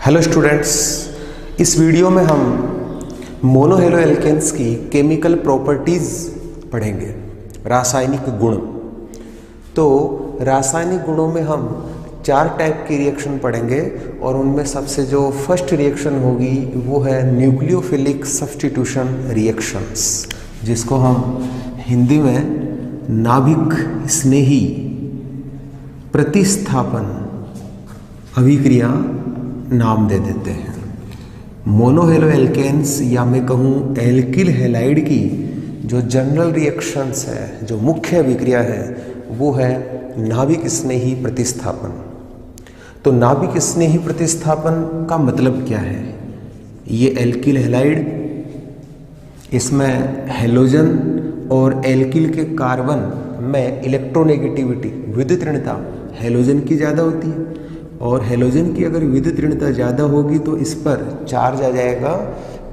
Hello students, इस video में हम मोनोहेलो एल्केन्स की केमिकल प्रॉपर्टीज़ पढ़ेंगे, रासायनिक गुण। तो रासायनिक गुणों में हम 4 टाइप की रिएक्शन पढ़ेंगे और उनमें सबसे जो फर्स्ट रिएक्शन होगी वो है न्यूक्लियोफिलिक सब्स्टिट्यूशन रिएक्शंस, जिसको हम हिंदी में नाभिक स्नेही प्रतिस्थापन अभिक्रिया नाम दे देते हैं। मोनोहेलो एल्केन्स या मैं कहूँ एल्किल हैलाइड की जो जनरल रिएक्शंस है, जो मुख्य अभिक्रिया है, वो है नाभिक स्नेही प्रतिस्थापन। तो नाभिक स्नेही प्रतिस्थापन का मतलब क्या है? ये एल्किल हैलाइड, इसमें हेलोजन और एल्किल के कार्बन में इलेक्ट्रोनेगेटिविटी, विद्युत ऋणता हेलोजन की ज़्यादा होती है और हेलोजन की अगर विद्युत ऋणता ज़्यादा होगी तो इस पर चार्ज आ जाएगा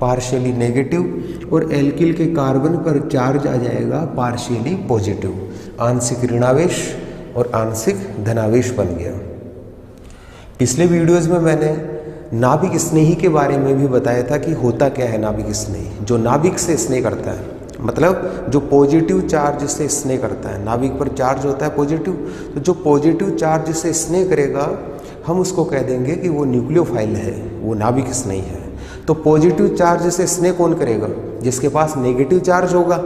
पार्शियली नेगेटिव और एल्किल के कार्बन पर चार्ज आ जाएगा पार्शियली पॉजिटिव। आंशिक ऋणावेश और आंशिक धनावेश बन गया। पिछले वीडियोज़ में मैंने नाभिक स्नेही के बारे में भी बताया था कि होता क्या है नाभिक स्नेही। जो नाभिक से स्नेह करता है, मतलब जो पॉजिटिव चार्ज से स्नेह करता है, नाभिक पर चार्ज होता है पॉजिटिव, तो जो पॉजिटिव चार्ज से स्नेह करेगा हम उसको कह देंगे कि वो न्यूक्लियोफाइल है, वो नाभिक स्नेही है। तो पॉजिटिव चार्ज से स्नेह कौन करेगा? जिसके पास नेगेटिव चार्ज होगा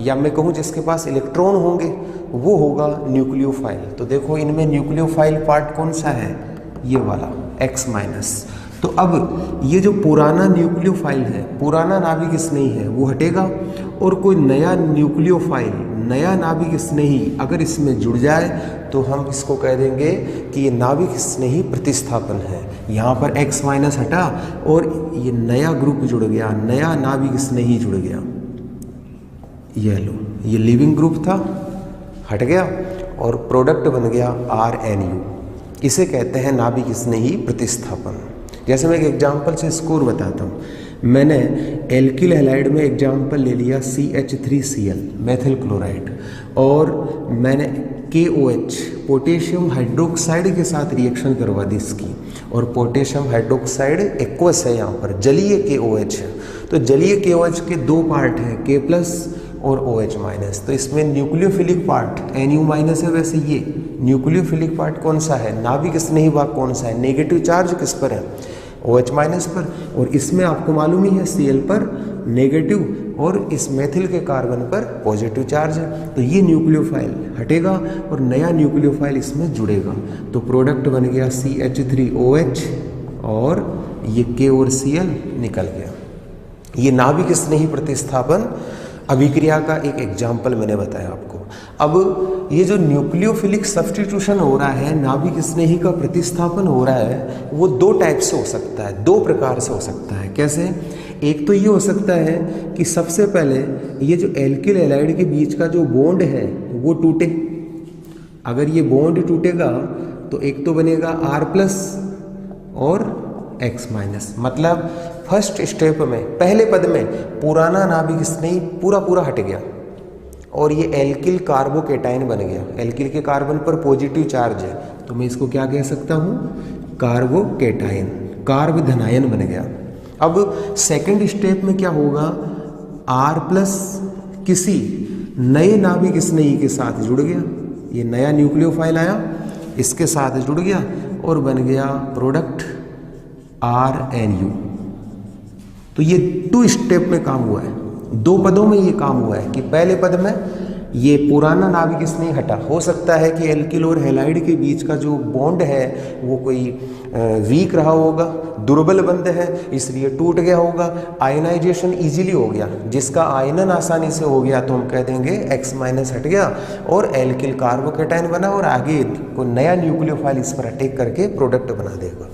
या मैं कहूँ जिसके पास इलेक्ट्रॉन होंगे, वो होगा न्यूक्लियोफाइल। तो देखो इनमें न्यूक्लियोफाइल पार्ट कौन सा है? ये वाला X माइनस। तो अब ये जो पुराना न्यूक्लियोफाइल है, पुराना नाभिक स्नेही है, वो हटेगा और कोई नया न्यूक्लियोफाइल, नया नाभिक स्नेही अगर इसमें जुड़ जाए तो हम इसको कह देंगे कि ये नाभिक स्नेही प्रतिस्थापन है। यहाँ पर X माइनस हटा और ये नया ग्रुप जुड़ गया, नया नाभिक स्नेही जुड़ गया। ये लो, ये लिविंग ग्रुप था, हट गया और प्रोडक्ट बन गया RNU। इसे कहते हैं नाभिक स्नेही प्रतिस्थापन। जैसे मैं एक एग्जाम्पल से स्कोर बताता हूँ। मैंने एल्किल हैलाइड में एग्जाम्पल ले लिया CH3Cl मेथिल क्लोराइड, और मैंने KOH पोटेशियम हाइड्रोक्साइड के साथ रिएक्शन करवा दी इसकी, और पोटेशियम हाइड्रोक्साइड एक्वस है, यहाँ पर जलीय KOH है। तो जलीय KOH के 2 पार्ट हैं, K+ और OH माइनस। तो इसमें न्यूक्लियोफिलिक पार्ट NU माइनस है। वैसे ये न्यूक्लियोफिलिक पार्ट कौन सा है? नाभिक स्नेही भाग कौन सा है? नेगेटिव चार्ज किस पर है? OH माइनस पर। और इसमें आपको मालूम ही है Cl पर नेगेटिव और इस मेथिल के कार्बन पर पॉजिटिव चार्ज है। तो ये न्यूक्लियोफाइल हटेगा और नया न्यूक्लियोफाइल इसमें जुड़ेगा। तो प्रोडक्ट बन गया CH3OH और ये K और Cl निकल गया। ये नाभिक स्नेही प्रतिस्थापन अभिक्रिया का एक एग्जाम्पल मैंने बताया आपको। अब ये जो न्यूक्लियोफिलिक सब्स्टिट्यूशन हो रहा है, नाभिक स्नेही का प्रतिस्थापन हो रहा है, वो 2 टाइप से हो सकता है, 2 प्रकार से हो सकता है। कैसे? एक तो ये हो सकता है कि सबसे पहले ये जो एल्किल हैलाइड के बीच का जो बॉन्ड है वो टूटे। अगर ये बॉन्ड टूटेगा तो एक तो बनेगा R+ और X माइनस। मतलब फर्स्ट स्टेप में, पहले पद में पुराना नाभिक स्नेही पूरा हट गया और ये एल्किल कार्बोकेटाइन बन गया। एल्किल के कार्बन पर पॉजिटिव चार्ज है, तो मैं इसको क्या कह सकता हूँ? कार्बोकेटाइन, कार्ब धनायन बन गया। अब सेकंड स्टेप में क्या होगा? R+ किसी नए नाभिक स्नेही के साथ जुड़ गया। ये नया न्यूक्लियोफाइल आया, इसके साथ जुड़ गया और बन गया प्रोडक्ट RNU। तो ये 2 स्टेप में काम हुआ है, 2 पदों में ये काम हुआ है कि पहले पद में ये पुराना नाभिक स्नेह हटा। हो सकता है कि एल्किल और हैलाइड के बीच का जो बॉन्ड है वो कोई वीक रहा होगा, दुर्बल बंध है, इसलिए टूट गया होगा। आयनाइजेशन इजीली हो गया, जिसका आयनन आसानी से हो गया तो हम कह देंगे X माइनस हट गया और एल्किल कार्बोकेटाइन बना और आगे कोई नया न्यूक्लियोफाइल इस पर अटैक करके प्रोडक्ट बना देगा।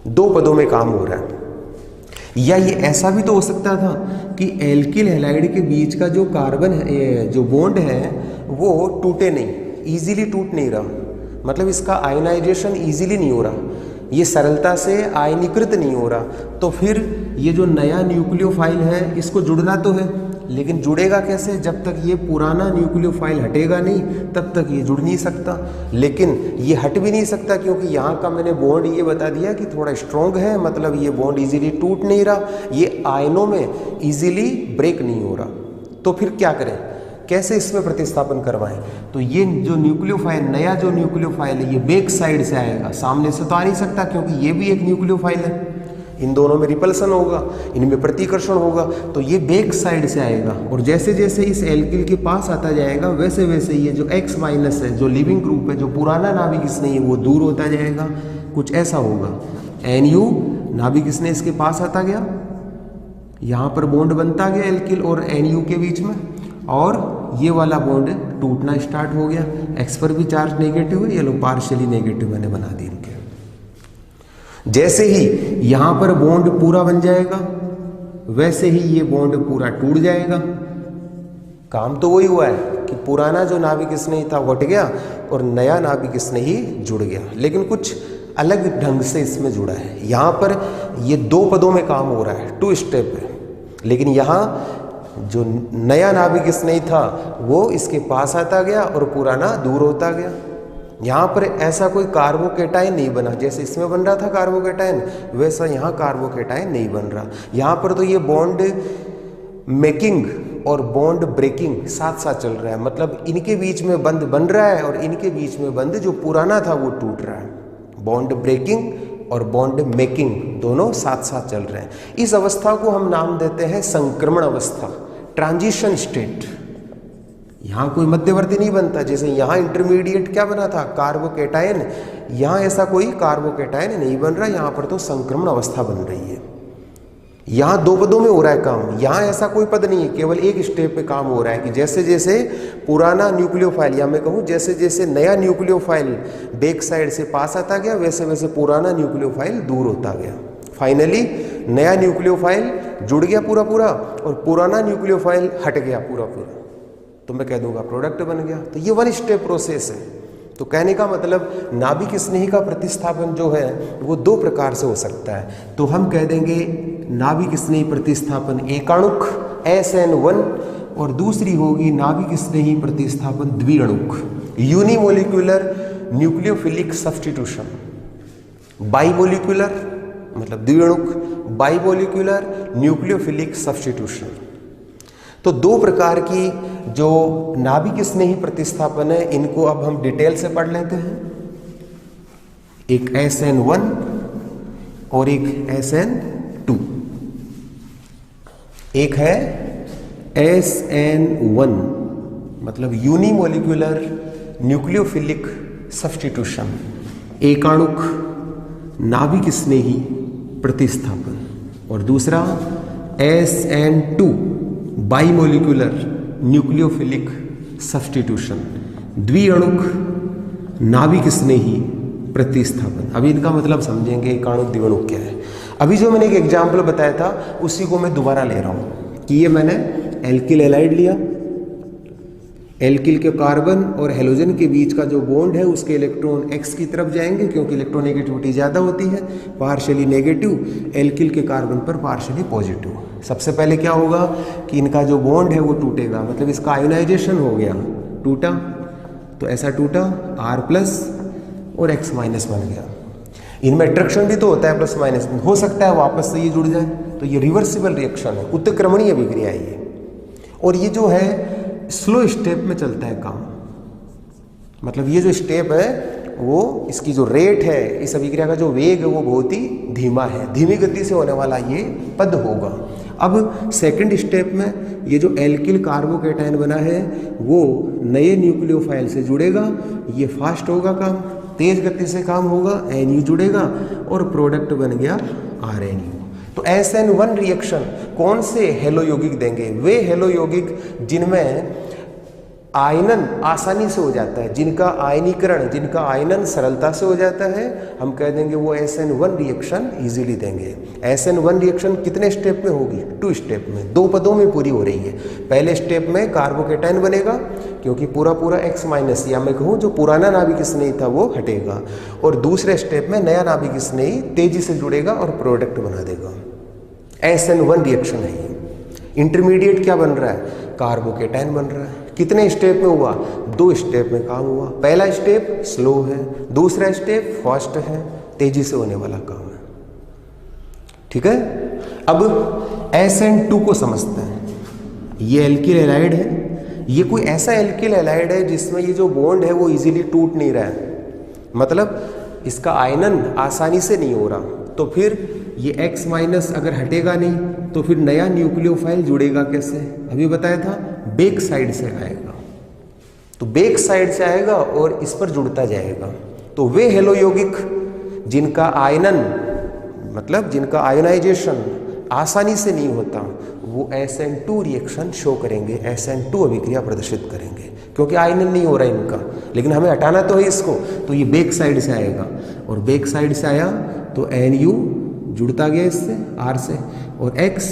2 पदों में काम हो रहा है। या ये ऐसा भी तो हो सकता था कि एल्किल हैलाइड के बीच का जो कार्बन है, जो बॉन्ड है, वो टूटे नहीं, इजीली टूट नहीं रहा, मतलब इसका आयनाइजेशन इजीली नहीं हो रहा, ये सरलता से आयनीकृत नहीं हो रहा। तो फिर ये जो नया न्यूक्लियोफाइल है इसको जुड़ना तो है, लेकिन जुड़ेगा कैसे? जब तक ये पुराना न्यूक्लियोफाइल हटेगा नहीं तब तक ये जुड़ नहीं सकता। लेकिन ये हट भी नहीं सकता क्योंकि यहाँ का मैंने बॉन्ड ये बता दिया कि थोड़ा स्ट्रॉन्ग है, मतलब ये बॉन्ड इजीली टूट नहीं रहा, ये आयनों में इजीली ब्रेक नहीं हो रहा। तो फिर क्या करें, कैसे इसमें प्रतिस्थापन करवाएं? तो ये जो न्यूक्लियोफाइल, नया जो न्यूक्लियोफाइल है, ये बैक साइड से आएगा, सामने से तो आ नहीं सकता क्योंकि ये भी एक न्यूक्लियोफाइल है। इन दोनों में रिपल्सन होगा, इनमें प्रतिकर्षण होगा, तो ये बैक साइड से आएगा। और जैसे जैसे इस एल्किल के पास आता जाएगा वैसे वैसे ये जो X माइनस है, जो लिविंग ग्रुप है, जो पुराना नाभिक स्नेही है, वो दूर होता जाएगा। कुछ ऐसा होगा, NU नाभिक स्नेही इसके पास आता गया, यहाँ पर बॉन्ड बनता गया एल्किल और NU के बीच में, और ये वाला बॉन्ड टूटना स्टार्ट हो गया। X पर भी चार्ज नेगेटिव है, ये लोग पार्शियली नेगेटिव मैंने बना दी इनके। जैसे ही यहां पर बॉन्ड पूरा बन जाएगा वैसे ही ये बॉन्ड पूरा टूट जाएगा। काम तो वही हुआ है कि पुराना जो नाभिक स्नेही था वो हट गया और नया नाभिक स्नेही जुड़ गया, लेकिन कुछ अलग ढंग से इसमें जुड़ा है। यहाँ पर ये 2 पदों में काम हो रहा है, 2 स्टेप है, लेकिन यहाँ जो नया नाभिक स्नेही था वो इसके पास आता गया और पुराना दूर होता गया। यहाँ पर ऐसा कोई कार्बोकेटाइन नहीं बना, जैसे इसमें बन रहा था कार्बोकेटाइन, वैसा यहाँ कार्बोकेटाइन नहीं बन रहा। यहाँ पर तो ये बॉन्ड मेकिंग और बॉन्ड ब्रेकिंग साथ साथ चल रहा है, मतलब इनके बीच में बंध बन रहा है और इनके बीच में बंध जो पुराना था वो टूट रहा है। बॉन्ड ब्रेकिंग और बॉन्ड मेकिंग दोनों साथ साथ चल रहे हैं। इस अवस्था को हम नाम देते हैं संक्रमण अवस्था, ट्रांजिशन स्टेट। यहाँ कोई मध्यवर्ती नहीं बनता, जैसे यहाँ इंटरमीडिएट क्या बना था, कार्बोकेटाइन, यहाँ ऐसा कोई कार्बोकेटाइन नहीं बन रहा, यहाँ पर तो संक्रमण अवस्था बन रही है। यहाँ 2 पदों में हो रहा है काम, यहाँ ऐसा कोई पद नहीं है, केवल एक स्टेप पे काम हो रहा है कि जैसे जैसे पुराना न्यूक्लियोफाइल, या मैं कहूँ जैसे जैसे नया न्यूक्लियोफाइल बैक साइड से पास आता गया वैसे वैसे पुराना न्यूक्लियोफाइल दूर होता गया। फाइनली नया न्यूक्लियोफाइल जुड़ गया पूरा पूरा और पुराना न्यूक्लियोफाइल हट गया पूरा पूरा, तो मैं कह दूंगा प्रोडक्ट बन गया। तो ये 1 स्टेप प्रोसेस है। तो कहने का मतलब नाभिक स्नेही का प्रतिस्थापन जो है वो 2 प्रकार से हो सकता है। तो हम कह देंगे नाभिक स्नेही प्रतिस्थापन एकाणुक SN1 और दूसरी होगी नाभिक स्नेही प्रतिस्थापन द्विअणुक यूनिमोलिकुलर न्यूक्लियोफिलिक सब्स्टिट्यूशन। बाइमोलिकुलर मतलब द्विअणुक, बाइमोलिकुलर न्यूक्लियोफिलिक सब्स्टिट्यूशन। तो 2 प्रकार की जो नाभिक स्नेही प्रतिस्थापन है इनको अब हम डिटेल से पढ़ लेते हैं। एक SN1 और एक SN2। एक है SN1 मतलब यूनिमोलिकुलर न्यूक्लियोफिलिक सब्स्टिट्यूशन, एकाणुक नाभिक स्नेही प्रतिस्थापन, और दूसरा SN2 बाइमोलिकुलर न्यूक्लियोफिलिक सब्स्टिट्यूशन, द्विअणुक नाभिक स्नेही प्रतिस्थापन। अभी इनका मतलब समझेंगे एकाणुक द्विअणुक क्या है। अभी जो मैंने एक एग्जाम्पल बताया था उसी को मैं दोबारा ले रहा हूँ कि ये मैंने एल्किल हैलाइड लिया, एल्किल के कार्बन और हेलोजन के बीच का जो बॉन्ड है उसके इलेक्ट्रॉन X की तरफ जाएंगे क्योंकि इलेक्ट्रोनेगेटिविटी ज़्यादा होती है, पार्शियली नेगेटिव, एल्किल के कार्बन पर पार्शियली पॉजिटिव। सबसे पहले क्या होगा कि इनका जो बॉन्ड है वो टूटेगा, मतलब इसका आयोनाइजेशन हो गया, टूटा, तो ऐसा टूटा R+ और X- बन गया। इनमें अट्रैक्शन भी तो होता है प्लस माइनस, हो सकता है वापस से ये जुड़ जाए, तो ये रिवर्सिबल रिएक्शन है, उत्क्रमणीय अभिक्रिया है ये। और ये जो है स्लो स्टेप में चलता है काम, मतलब ये जो स्टेप है वो इसकी जो रेट है, इस अभिक्रिया का जो वेग है वो बहुत ही धीमा है, धीमी गति से होने वाला ये पद होगा। अब सेकंड स्टेप में ये जो एल्किल कार्बोकेटाइन बना है वो नए न्यूक्लियोफाइल से जुड़ेगा, ये फास्ट होगा काम, तेज गति से काम होगा, NU जुड़ेगा और प्रोडक्ट बन गया RNU। तो SN1 रिएक्शन कौन से हेलो यौगिक देंगे? वे हेलो यौगिक जिनमें आयनन आसानी से हो जाता है, जिनका आयनीकरण, जिनका आयनन सरलता से हो जाता है, हम कह देंगे वो SN1 रिएक्शन इजीली देंगे। SN1 रिएक्शन कितने स्टेप में होगी? 2 स्टेप में, 2 पदों में पूरी हो रही है। पहले स्टेप में कार्बोकेटाइन बनेगा क्योंकि पूरा पूरा X- या मैं कहूँ जो पुराना नाभिक स्नेही था वो हटेगा, और दूसरे स्टेप में नया नाभिक स्नेही तेजी से जुड़ेगा और प्रोडक्ट बना देगा। SN1 रिएक्शन है ये। इंटरमीडिएट क्या बन रहा है, कार्बोकेटाइन बन रहा है। कितने स्टेप में हुआ, 2 स्टेप में काम हुआ। पहला स्टेप स्लो है, दूसरा स्टेप फास्ट है, तेजी से होने वाला काम है। ठीक है, अब SN2 को समझते हैं। ये एल्किल हैलाइड है, ये कोई ऐसा एल्किल हैलाइड है जिसमें ये जो बॉन्ड है वो इजीली टूट नहीं रहा है, मतलब इसका आयनन आसानी से नहीं हो रहा। तो फिर ये X माइनस अगर हटेगा नहीं तो फिर नया न्यूक्लियोफाइल जुड़ेगा कैसे, अभी बताया था, बैक साइड से आएगा। तो बैक साइड से आएगा और इस पर जुड़ता जाएगा। तो वे हेलो यौगिक जिनका आयनन मतलब जिनका आयनाइजेशन आसानी से नहीं होता वो SN2 रिएक्शन शो करेंगे, SN2 अभिक्रिया प्रदर्शित करेंगे, क्योंकि आयनन नहीं हो रहा है इनका। लेकिन हमें हटाना तो है इसको, तो ये बैक साइड से आएगा और बैक साइड से आया तो NU जुड़ता गया इससे R से और X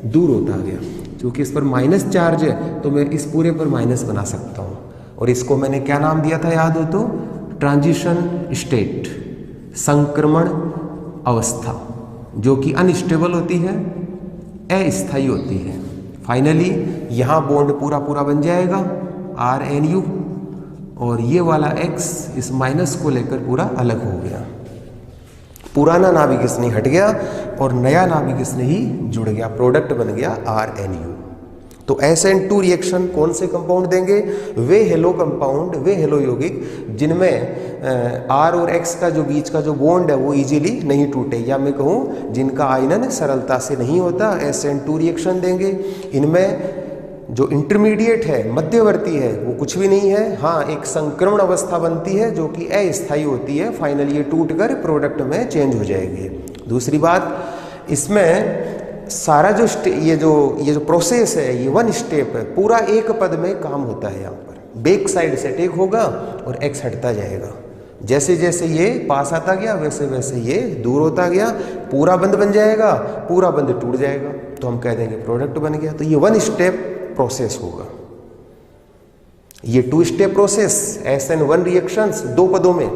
दूर होता गया। क्योंकि इस पर माइनस चार्ज है तो मैं इस पूरे पर माइनस बना सकता हूँ। और इसको मैंने क्या नाम दिया था, याद हो तो, ट्रांजिशन स्टेट, संक्रमण अवस्था, जो कि अनस्टेबल होती है, अस्थायी होती है। फाइनली यहाँ बॉन्ड पूरा पूरा बन जाएगा RNU और ये वाला X इस माइनस को लेकर पूरा अलग हो गया। पुराना नाभिक स्नेही हट गया और नया नाभिक स्नेही जुड़ गया, प्रोडक्ट बन गया RNU। तो SN2 रिएक्शन कौन से कंपाउंड देंगे, वे हेलो कंपाउंड, वे हेलो यौगिक जिनमें R और X का जो बीच का जो बॉन्ड है वो इजीली नहीं टूटे, या मैं कहूँ जिनका आयनन सरलता से नहीं होता, SN2 रिएक्शन देंगे। इनमें जो इंटरमीडिएट है, मध्यवर्ती है, वो कुछ भी नहीं है। हाँ, एक संक्रमण अवस्था बनती है जो कि अस्थायी होती है, फाइनली ये टूट कर प्रोडक्ट में चेंज हो जाएगी। दूसरी बात, इसमें सारा जो ये जो प्रोसेस है ये 1 स्टेप है, पूरा एक पद में काम होता है। यहाँ पर बैक साइड से टेक होगा और X हटता जाएगा। जैसे जैसे ये पास आता गया वैसे वैसे ये दूर होता गया, पूरा बंद बन जाएगा, पूरा बंद टूट जाएगा, तो हम कह देंगे प्रोडक्ट बन गया। तो ये 1 स्टेप प्रोसेस होगा। ये 2 स्टेप प्रोसेस, SN1 रिएक्शंस 2 पदों में,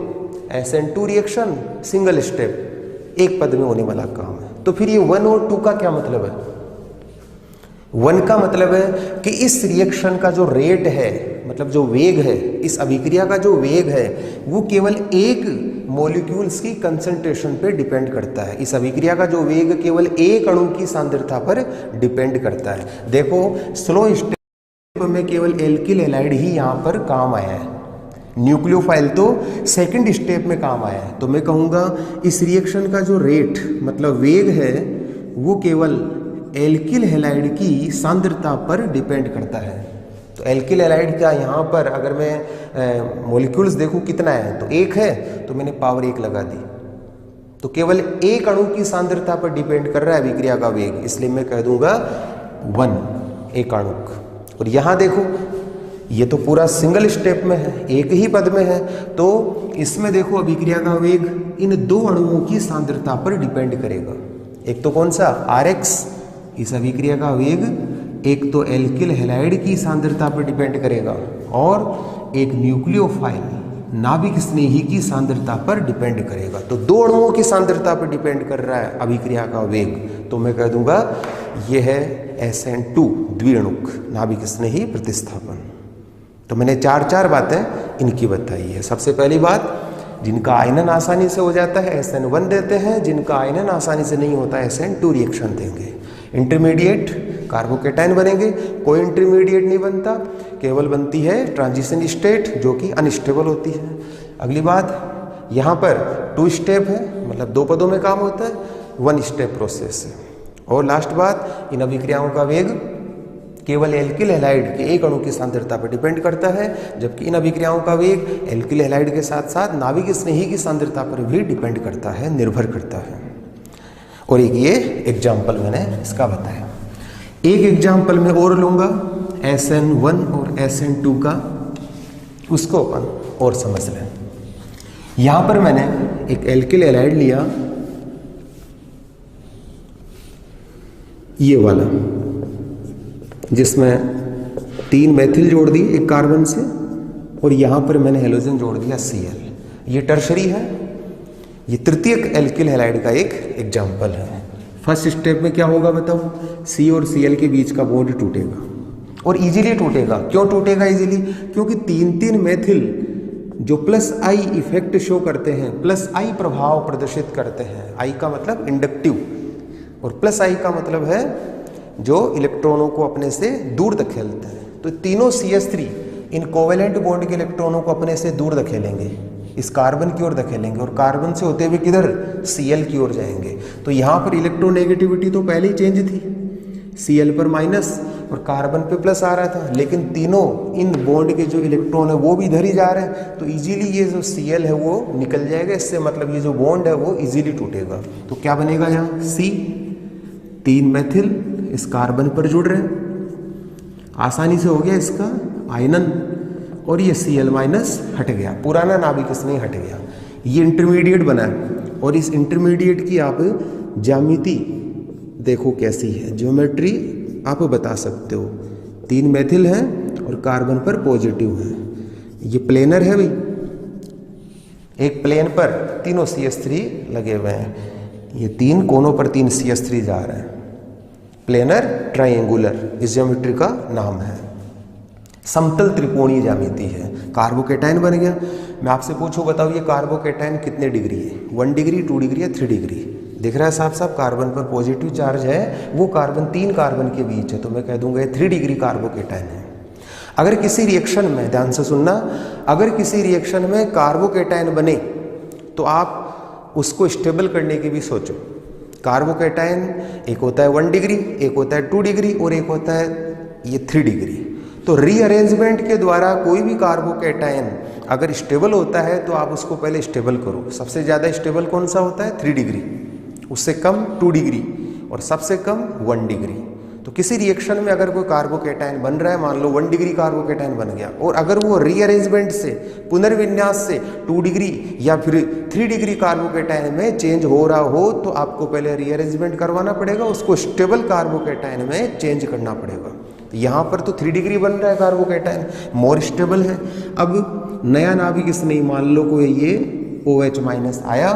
SN2 रिएक्शन सिंगल स्टेप, एक पद में होने वाला काम है। तो फिर ये 1 और 2 का क्या मतलब है? 1 का मतलब है कि इस रिएक्शन का जो रेट है, मतलब जो वेग है, इस अभिक्रिया का जो वेग है वो केवल एक मॉलिक्यूल्स की कंसंट्रेशन पे डिपेंड करता है। इस अभिक्रिया का जो वेग केवल एक अणु की सांद्रता पर डिपेंड करता है। देखो, स्लो स्टेप में केवल एल्किल हैलाइड ही यहाँ पर काम आया है, न्यूक्लियोफाइल तो सेकंड स्टेप में काम आया है। तो मैं कहूँगा इस रिएक्शन का जो रेट मतलब वेग है वो केवल एल्किल हैलाइड की सांद्रता पर डिपेंड करता है। तो एल्किल हैलाइड का यहाँ पर अगर मैं मॉलिक्यूल्स देखूँ कितना है, तो 1 है, तो मैंने पावर 1 लगा दी। तो केवल एक अणु की सांद्रता पर डिपेंड कर रहा है अभिक्रिया का वेग, इसलिए मैं कह दूंगा 1, एक अणुक। और यहाँ देखो, ये तो पूरा सिंगल स्टेप में है, एक ही पद में है, तो इसमें देखो अभिक्रिया का वेग इन 2 अणुओं की सांद्रता पर डिपेंड करेगा। एक तो कौन सा, RX, इस अभिक्रिया का वेग एक तो एल्किल हैलाइड की सांद्रता पर डिपेंड करेगा और एक न्यूक्लियोफाइल नाभिक स्नेही की सांद्रता पर डिपेंड करेगा। तो 2 अणुओं की सांद्रता पर डिपेंड कर रहा है अभिक्रिया का वेग। तो मैं कह दूंगा यह है SN2 द्विअणुक नाभिक स्नेही प्रतिस्थापन। तो मैंने 4 बातें इनकी बताई है। सबसे पहली बात, जिनका आयनन आसानी से हो जाता है SN1 देते हैं, जिनका आयनन आसानी से नहीं होता SN2 रिएक्शन देंगे। इंटरमीडिएट कार्बोकेटाइन बनेंगे, कोई इंटरमीडिएट नहीं बनता, केवल बनती है ट्रांजिशन स्टेट जो कि अनस्टेबल होती है। अगली बात, यहाँ पर 2 स्टेप है, मतलब 2 पदों में काम होता है, 1 स्टेप प्रोसेस है। और लास्ट बात, इन अभिक्रियाओं का वेग केवल एल्किल हैलाइड के एक अणु की सांद्रता पर डिपेंड करता है, जबकि इन अभिक्रियाओं का वेग एल्किल हैलाइड के साथ साथ नाभिक स्नेही की सांद्रता पर भी डिपेंड करता है, निर्भर करता है। और एक ये एग्जाम्पल मैंने इसका बताया। एक एग्जाम्पल मैं और लूँगा SN1 और SN2 का, उसको अपन और समझ लें। यहाँ पर मैंने एक एल्किल हैलाइड लिया, ये वाला, जिसमें 3 मेथिल जोड़ दी एक कार्बन से, और यहाँ पर मैंने हेलोजन जोड़ दिया Cl। ये टर्शरी है, ये तृतीयक एल्किल हैलाइड का एक एग्जाम्पल है। फर्स्ट स्टेप में क्या होगा बताओ, C और Cl के बीच का बॉन्ड टूटेगा और इजीली टूटेगा। क्यों टूटेगा इजीली? क्योंकि तीन तीन मेथिल जो प्लस आई इफेक्ट शो करते हैं, प्लस आई प्रभाव प्रदर्शित करते हैं। आई का मतलब इंडक्टिव और प्लस आई का मतलब है जो इलेक्ट्रॉनों को अपने से दूर धकेलते हैं। तो तीनों CH3 इन कोवेलेंट बॉन्ड के इलेक्ट्रॉनों को अपने से दूर धकेलेंगे, इस कार्बन की ओर धकेलेंगे और कार्बन से होते हुए किधर, Cl की ओर जाएंगे। तो यहाँ पर इलेक्ट्रोनेगेटिविटी तो पहले ही चेंज थी, Cl पर माइनस और कार्बन पे प्लस आ रहा था, लेकिन तीनों इन बॉन्ड के जो इलेक्ट्रॉन है वो भी इधर ही जा रहे हैं, तो इजीली ये जो Cl है वो निकल जाएगा। इससे मतलब ये जो बॉन्ड है वो इजीली टूटेगा। तो क्या बनेगा यहाँ, C, तीन मेथिल इस कार्बन पर जुड़ रहे हैं, आसानी से हो गया इसका आयनन, और ये Cl माइनस हट गया, पुराना नाभिक इसमें हट गया, ये इंटरमीडिएट बना है। और इस इंटरमीडिएट की आप ज्यामिति देखो कैसी है, ज्योमेट्री आप बता सकते हो। तीन मेथिल हैं और कार्बन पर पॉजिटिव है, ये प्लेनर है भाई, एक प्लेन पर तीनों CH3 लगे हुए हैं, ये तीन कोनों पर तीन CH3 जा रहे हैं, प्लेनर ट्रायंगुलर इस ज्योमेट्री का नाम है। समतल त्रिकोणीय ज्यामिति है। कार्बोकेटाइन बन गया। मैं आपसे पूछूं बताओ ये कार्बोकेटाइन कितने डिग्री है, 1 डिग्री, 2 डिग्री या 3 डिग्री? दिख रहा है साफ साफ, कार्बन पर पॉजिटिव चार्ज है, वो कार्बन तीन कार्बन के बीच है, तो मैं कह दूंगा ये 3 डिग्री कार्बोकेटाइन है। अगर किसी रिएक्शन में, ध्यान से सुनना, अगर किसी रिएक्शन में कार्बोकेटाइन बने तो आप उसको स्टेबल करने की भी सोचो। कार्बोकेटाइन एक होता है 1 डिग्री, एक होता है 2 डिग्री और एक होता है ये 3 डिग्री। तो रीअरेंजमेंट के द्वारा कोई भी कार्बोकेटाइन अगर स्टेबल होता है तो आप उसको पहले स्टेबल करो। सबसे ज़्यादा स्टेबल कौन सा होता है, 3 डिग्री, उससे कम 2 डिग्री और सबसे कम 1 डिग्री। तो किसी रिएक्शन में अगर कोई कार्बोकेटाइन बन रहा है, मान लो 1 डिग्री कार्बोकेटाइन बन गया, और अगर वो रीअरेंजमेंट से, पुनर्विन्यास से 2 डिग्री या फिर 3 डिग्री कार्बोकेटाइन में चेंज हो रहा हो, तो आपको पहले रीअरेंजमेंट करवाना पड़ेगा, उसको स्टेबल कार्बोकेटाइन में चेंज करना पड़ेगा। यहाँ पर तो 3 डिग्री बन रहा है कार्बोकेटाइन, मोर स्टेबल है। अब नया नाभिक इसमें मान लो कोई ये OH माइनस आया,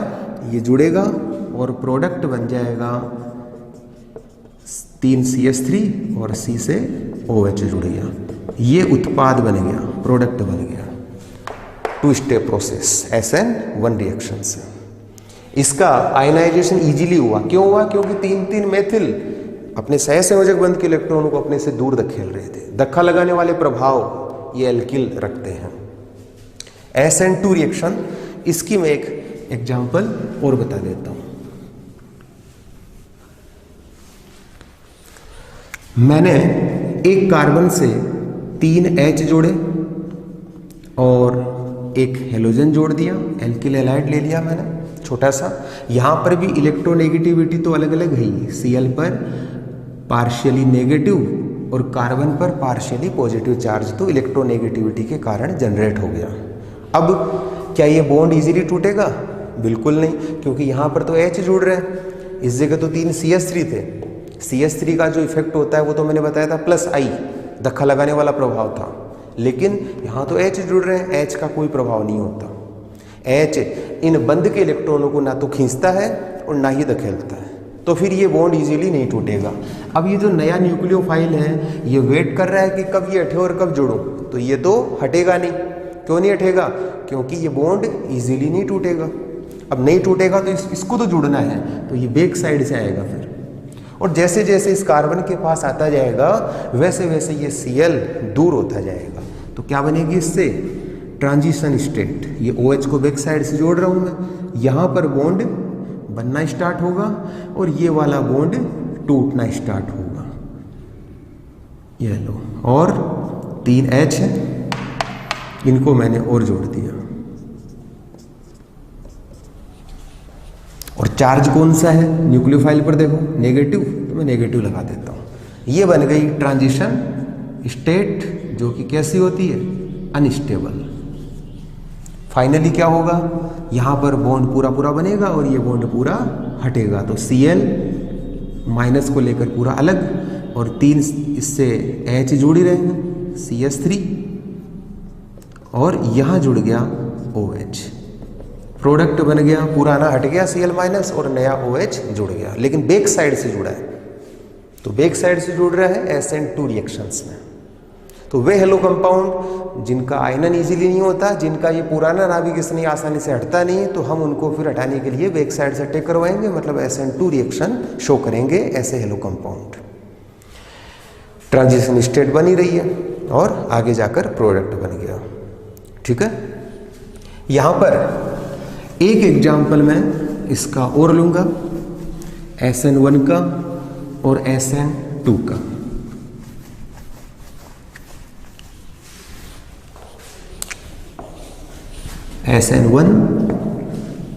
ये जुड़ेगा और प्रोडक्ट बन जाएगा 3 CH3 और C से OH जुड़ गया, ये उत्पाद बन गया, प्रोडक्ट बन गया। 2 स्टेप प्रोसेस SN1 रिएक्शन से। इसका आयनाइजेशन इजीली हुआ। क्यों हुआ? क्योंकि तीन तीन मेथिल अपने सहसंयोजक बंध के इलेक्ट्रॉनों को अपने से दूर धकेल रहे थे। धक्का लगाने वाले प्रभाव ये एल्किल रखते हैं। SN2 रिएक्शन, इसकी मैं एक एग्जांपल और बता देता हूं। मैंने एक कार्बन से 3 H जोड़े और एक हेलोजन जोड़ दिया, एल्किल हैलाइड ले लिया मैंने छोटा सा। यहां पर भी इलेक्ट्रोनेगेटिविटी तो अलग अलग है, Cl पर पार्शियली नेगेटिव और कार्बन पर पार्शियली पॉजिटिव चार्ज तो इलेक्ट्रोनेगेटिविटी के कारण जनरेट हो गया। अब क्या ये बॉन्ड इजीली टूटेगा? बिल्कुल नहीं, क्योंकि यहाँ पर तो H जुड़ रहे हैं, इस जगह तो 3 CH3 थे। CH3 का जो इफेक्ट होता है वो तो मैंने बताया था प्लस I, धक्का लगाने वाला प्रभाव था, लेकिन यहाँ तो H जुड़ रहे हैं, H का कोई प्रभाव नहीं होता। H इन बंध के इलेक्ट्रॉनों को ना तो खींचता है और ना ही धकेलता है, तो फिर ये बॉन्ड इजीली नहीं टूटेगा। अब ये जो नया न्यूक्लियोफाइल है ये वेट कर रहा है कि कब ये हटे और कब जुड़ूं, तो ये तो हटेगा नहीं। क्यों नहीं हटेगा? क्योंकि ये बॉन्ड इजीली नहीं टूटेगा। अब नहीं टूटेगा तो इसको तो जुड़ना है, तो ये बैक साइड से आएगा फिर, और जैसे जैसे इस कार्बन के पास आता जाएगा वैसे वैसे ये Cl दूर होता जाएगा। तो क्या बनेगी इससे? Transition state. ये OH को बैक साइड से जोड़ रहा हूं मैं, यहाँ पर बॉन्ड बनना स्टार्ट होगा और ये वाला बॉन्ड टूटना स्टार्ट होगा। ये लो, और 3 H है, इनको मैंने और जोड़ दिया। और चार्ज कौन सा है न्यूक्लियोफाइल पर? देखो नेगेटिव, तो मैं नेगेटिव लगा देता हूँ। ये बन गई ट्रांजिशन स्टेट, जो कि कैसी होती है? अनस्टेबल। फाइनली क्या होगा? यहाँ पर बॉन्ड पूरा पूरा बनेगा और ये बॉन्ड पूरा हटेगा, तो Cl माइनस को लेकर पूरा अलग, और 3 इससे H जुड़ ही रहेंगे, CH3, और यहाँ जुड़ गया OH। प्रोडक्ट बन गया, पुराना हट गया Cl- और नया OH जुड़ गया, लेकिन बैक साइड से जुड़ा है। तो बैक साइड से जुड़ रहा है SN2 रिएक्शंस में। तो वे हेलो कंपाउंड जिनका आयनन इजीली नहीं होता, जिनका ये पुराना नाभिक स्नेही आसानी से हटता नहीं, तो हम उनको फिर हटाने के लिए बैक साइड से अटैक करवाएंगे, मतलब SN2 रिएक्शन शो करेंगे ऐसे हेलो कंपाउंड। ट्रांजिशन स्टेट बनी रही है और आगे जाकर प्रोडक्ट बन गया। ठीक है, यहां पर एक एग्जाम्पल मैं इसका और लूंगा, SN1 का और SN2 का। SN1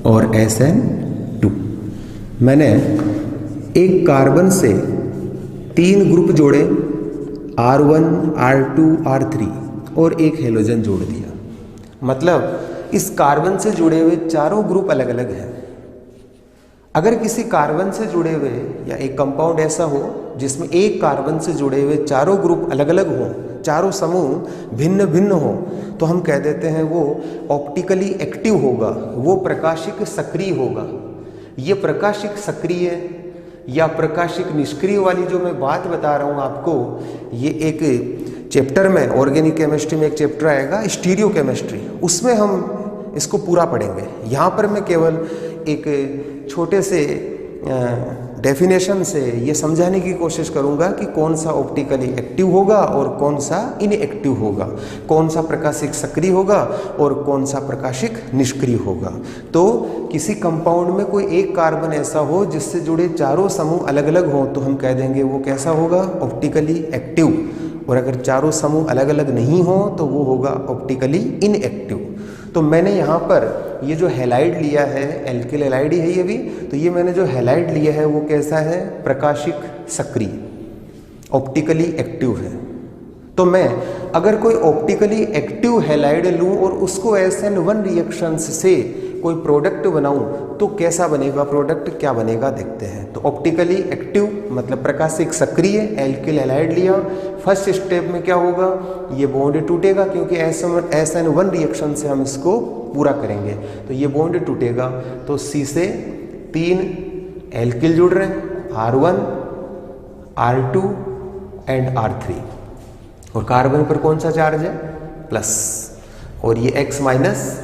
और SN2, मैंने एक कार्बन से 3 ग्रुप जोड़े, R1, R2, R3 और एक हेलोजन जोड़ दिया। मतलब इस कार्बन से जुड़े हुए चारों ग्रुप अलग अलग हैं। अगर किसी कार्बन से जुड़े हुए या एक कंपाउंड ऐसा हो जिसमें एक कार्बन से जुड़े हुए चारों ग्रुप अलग अलग हों, चारों समूह भिन्न भिन्न हो, तो हम कह देते हैं वो ऑप्टिकली एक्टिव होगा, वो प्रकाशिक सक्रिय होगा। ये प्रकाशिक सक्रिय या प्रकाशिक निष्क्रिय वाली जो मैं बात बता रहा हूँ आपको, ये एक चैप्टर में ऑर्गेनिक केमिस्ट्री में एक चैप्टर आएगा स्टीरियो केमिस्ट्री, उसमें हम इसको पूरा पढ़ेंगे। यहाँ पर मैं केवल एक छोटे से डेफिनेशन से ये समझाने की कोशिश करूंगा कि कौन सा ऑप्टिकली एक्टिव होगा और कौन सा इनएक्टिव होगा, कौन सा प्रकाशिक सक्रिय होगा और कौन सा प्रकाशिक निष्क्रिय होगा। तो किसी कंपाउंड में कोई एक कार्बन ऐसा हो जिससे जुड़े चारों समूह अलग अलग हों, तो हम कह देंगे वो कैसा होगा, ऑप्टिकली एक्टिव। और अगर चारों समूह अलग अलग नहीं हो तो वो होगा ऑप्टिकली इनएक्टिव। तो मैंने यहाँ पर ये जो हैलाइड लिया है, एल्किल हैलाइड ही है ये भी, तो ये मैंने जो हैलाइड लिया है वो कैसा है, प्रकाशिक सक्रिय, ऑप्टिकली एक्टिव है। तो मैं अगर कोई ऑप्टिकली एक्टिव हैलाइड लूँ और उसको SN1 रिएक्शंस से कोई प्रोडक्ट बनाऊं तो कैसा बनेगा प्रोडक्ट, क्या बनेगा देखते हैं। तो ऑप्टिकली एक्टिव मतलब प्रकाशिक सक्रिय, एल्किल हैलाइड लिया, फर्स्ट स्टेप में क्या होगा, ये बॉन्ड टूटेगा क्योंकि SN1 रिएक्शन से हम इसको पूरा करेंगे। तो ये बॉन्ड टूटेगा तो C से 3 एल्किल जुड़ रहे हैं, R1, R2 एंड R3, और कार्बन पर कौन सा चार्ज है, प्लस, और ये X माइनस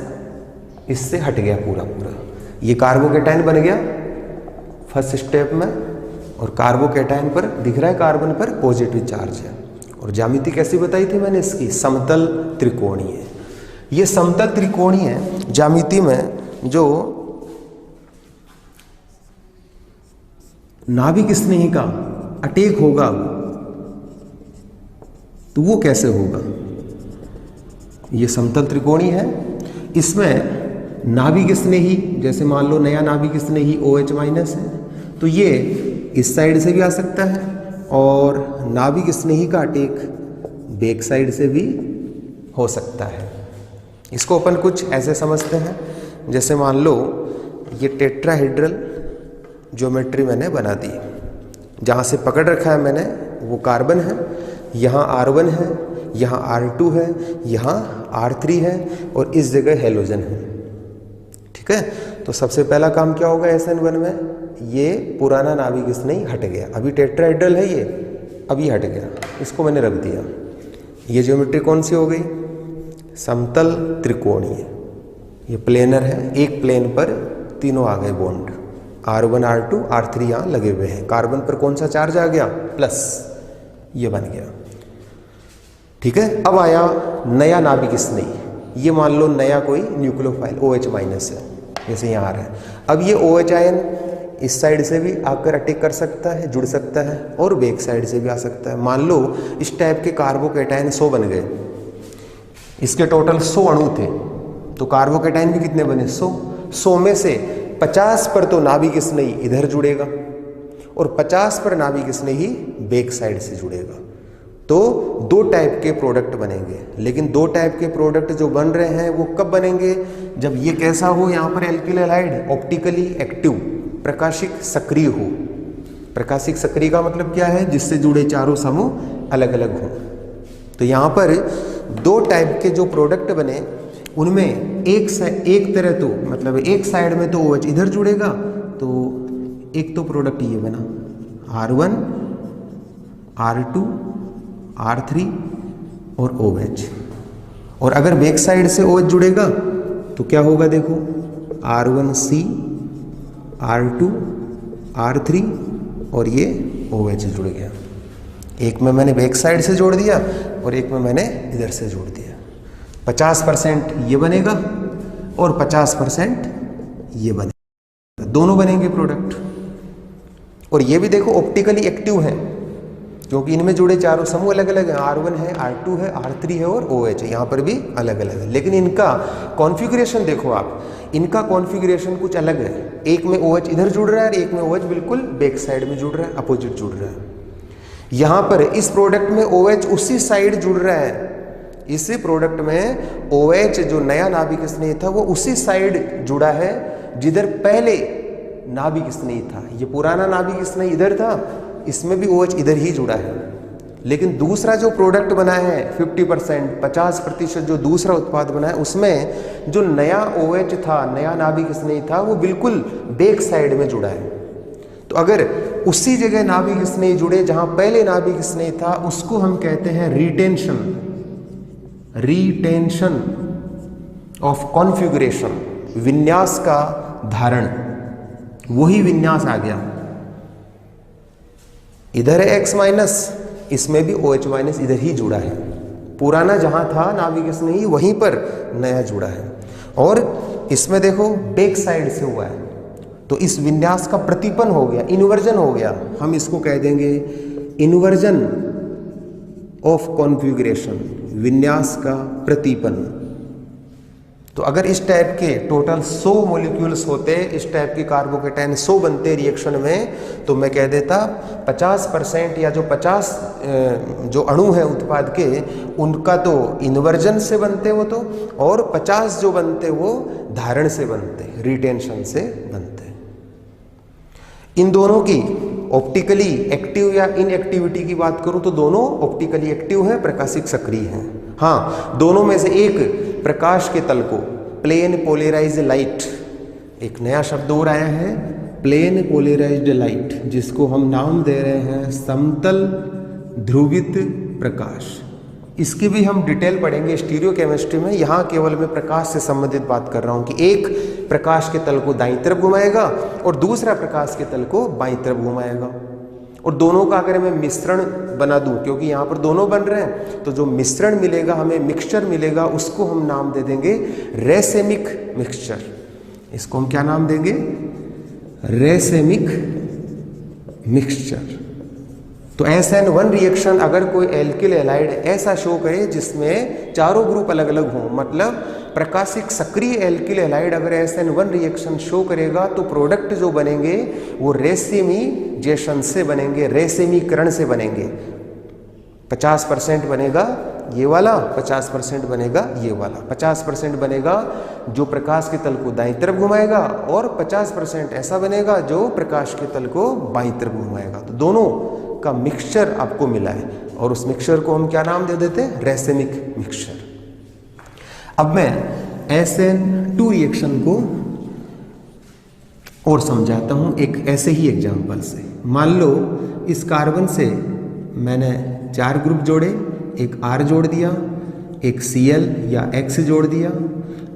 इससे हट गया पूरा पूरा। ये कार्बोकेटाइन बन गया फर्स्ट स्टेप में, और कार्बोकेटाइन पर दिख रहा है कार्बन पर पॉजिटिव चार्ज है। और ज्यामिति कैसी बताई थी मैंने इसकी, समतल त्रिकोणीय। ये समतल त्रिकोणीय ज्यामिति में जो नाभिक स्नेही का अटैक होगा तो वो कैसे होगा, ये समतल त्रिकोणीय है। इसमें नाभिक स्नेही, जैसे मान लो नया नाभिक स्नेही OH माइनस है, तो ये इस साइड से भी आ सकता है, और नाभिक स्नेही का अटैक बैक साइड से भी हो सकता है। इसको अपन कुछ ऐसे समझते हैं, जैसे मान लो ये टेट्राहेड्रल ज्योमेट्री मैंने बना दी, जहाँ से पकड़ रखा है मैंने वो कार्बन है, यहाँ R1 है, यहाँ R2 है, यहाँ R3 है, और इस जगह हेलोजन है। ठीक है, तो सबसे पहला काम क्या होगा SN1 में, ये पुराना नाभिक स्नेही हट गया, अभी टेट्राहेड्रल है ये, अभी हट गया, इसको मैंने रख दिया। ये ज्योमेट्री कौन सी हो गई, समतल त्रिकोणीय। ये प्लेनर है, एक प्लेन पर तीनों आ गए बॉन्ड, R1, R2, R3 यहाँ लगे हुए हैं। कार्बन पर कौन सा चार्ज आ गया, प्लस, ये बन गया। ठीक है, अब आया नया नाभिक स्नेही, ये मान लो नया कोई न्यूक्लियोफाइल OH माइनस है, जैसे यहाँ आ रहा है। अब ये OH आयन इस साइड से भी आकर अटैक कर सकता है, जुड़ सकता है, और बैक साइड से भी आ सकता है। मान लो इस टाइप के कार्बोकेटाइन 100 बन गए, इसके टोटल 100 अणु थे, तो कार्बोकेटाइन भी कितने बने, 100 में से 50 पर तो नाभिक स्नेही इधर जुड़ेगा और 50 पर नाभिक स्नेही बैक साइड से जुड़ेगा। तो 2 टाइप के प्रोडक्ट बनेंगे, लेकिन 2 टाइप के प्रोडक्ट जो बन रहे हैं वो कब बनेंगे, जब ये कैसा हो, यहाँ पर एल्किल हैलाइड ऑप्टिकली एक्टिव, प्रकाशिक सक्रिय हो। प्रकाशिक सक्रिय का मतलब क्या है, जिससे जुड़े चारों समूह अलग अलग हों। तो यहाँ पर 2 टाइप के जो प्रोडक्ट बने उनमें एक तरह तो मतलब एक साइड में तो OH इधर जुड़ेगा, तो एक तो प्रोडक्ट ये बना R1 R2 R3 और OH। और अगर बैक साइड से OH जुड़ेगा तो क्या होगा, देखो R1C R2 R3 और ये OH जुड़ गया। एक में मैंने बैक साइड से जोड़ दिया और एक में मैंने इधर से जोड़ दिया। 50% ये बनेगा और 50% ये बनेगा, दोनों बनेंगे प्रोडक्ट। और ये भी देखो ऑप्टिकली एक्टिव है क्योंकि इनमें जुड़े चारों समूह अलग अलग हैं, R1 है R2 है R3 है और OH है, यहाँ पर भी अलग अलग है। लेकिन इनका कॉन्फ़िगरेशन देखो आप, इनका कॉन्फ़िगरेशन कुछ अलग है। एक में OH इधर जुड़ रहा है और एक में OH बिल्कुल बैक साइड में जुड़ रहा है, अपोजिट जुड़ रहा है। यहाँ पर इस प्रोडक्ट में OH उसी साइड जुड़ रहा है, इस प्रोडक्ट में OH जो नया नाभिक स्नेह था वो उसी साइड जुड़ा है जिधर पहले नाभिक स्नेह था। ये पुराना नाभिक स्नेह इधर था, इसमें भी OH इधर ही जुड़ा है। लेकिन दूसरा जो प्रोडक्ट बना है 50% जो दूसरा उत्पाद बना है उसमें जो नया OH था, नया नाभिक स्नेह था, वो बिल्कुल बैक साइड में जुड़ा है। तो अगर उसी जगह नाभिक स्नेह जुड़े जहां पहले नाभिक स्नेह था, उसको हम कहते हैं रिटेंशन ऑफ कॉन्फ़िगरेशन, विन्यास का धारण। वही विन्यास आ गया, इधर है X माइनस, इसमें भी OH माइनस इधर ही जुड़ा है। पुराना जहां था नाभिक स्नेही वहीं पर नया जुड़ा है। और इसमें देखो बैक साइड से हुआ है, तो इस विन्यास का प्रतिपन हो गया, इन्वर्जन हो गया। हम इसको कह देंगे इन्वर्जन ऑफ कॉन्फ़िगरेशन, विन्यास का प्रतिपन। तो अगर इस टाइप के टोटल 100 मॉलिक्यूल्स होते, इस टाइप के कार्बोकेटाइन 100 बनते रिएक्शन में, तो मैं कह देता 50% या जो 50 जो अणु हैं उत्पाद के, उनका तो इन्वर्जन से बनते वो तो, और 50 जो बनते वो धारण से बनते, रिटेंशन से बनते। इन दोनों की ऑप्टिकली एक्टिव या इनएक्टिविटी की बात करूं तो दोनों ऑप्टिकली एक्टिव हैं, प्रकाशिक सक्रिय हैं। हाँ, दोनों में से एक प्रकाश के तल को, प्लेन पोलराइज्ड लाइट, एक नया शब्द और आया है, प्लेन पोलराइज्ड लाइट, जिसको हम नाम दे रहे हैं समतल ध्रुवित प्रकाश। इसकी भी हम डिटेल पढ़ेंगे स्टीरियो केमिस्ट्री में। यहाँ केवल मैं प्रकाश से संबंधित बात कर रहा हूँ कि एक प्रकाश के तल को दाईं तरफ घुमाएगा और दूसरा प्रकाश के तल को बाईं तरफ घुमाएगा। और दोनों का अगर मैं मिश्रण बना दूं, क्योंकि यहाँ पर दोनों बन रहे हैं, तो जो मिश्रण मिलेगा, हमें मिक्सचर मिलेगा, उसको हम नाम दे देंगे रेसेमिक मिक्सचर। इसको हम क्या नाम देंगे? Racemic mixture. तो SN1 रिएक्शन अगर कोई एल्किल हैलाइड ऐसा शो करे जिसमें चारों ग्रुप अलग अलग हों, मतलब प्रकाशिक सक्रिय एल्किल हैलाइड अगर SN1 रिएक्शन शो करेगा, तो प्रोडक्ट जो बनेंगे वो रेसिमीजेशन से बनेंगे, रेसिमीकरण से बनेंगे। 50% बनेगा ये वाला, 50% बनेगा ये वाला। 50% बनेगा जो प्रकाश के तल को दाईं तरफ घुमाएगा और 50% ऐसा बनेगा जो प्रकाश के तल को बाईं तरफ घुमाएगा। तो दोनों का मिक्सचर आपको मिला है और उस मिक्सचर को हम क्या नाम दे देते हैं? Racemic mixture. अब मैं SN2 रिएक्शन को और समझाता हूं एक ऐसे ही एग्जांपल से। मान लो इस कार्बन से मैंने 4 ग्रुप जोड़े, एक R जोड़ दिया, एक Cl या X जोड़ दिया,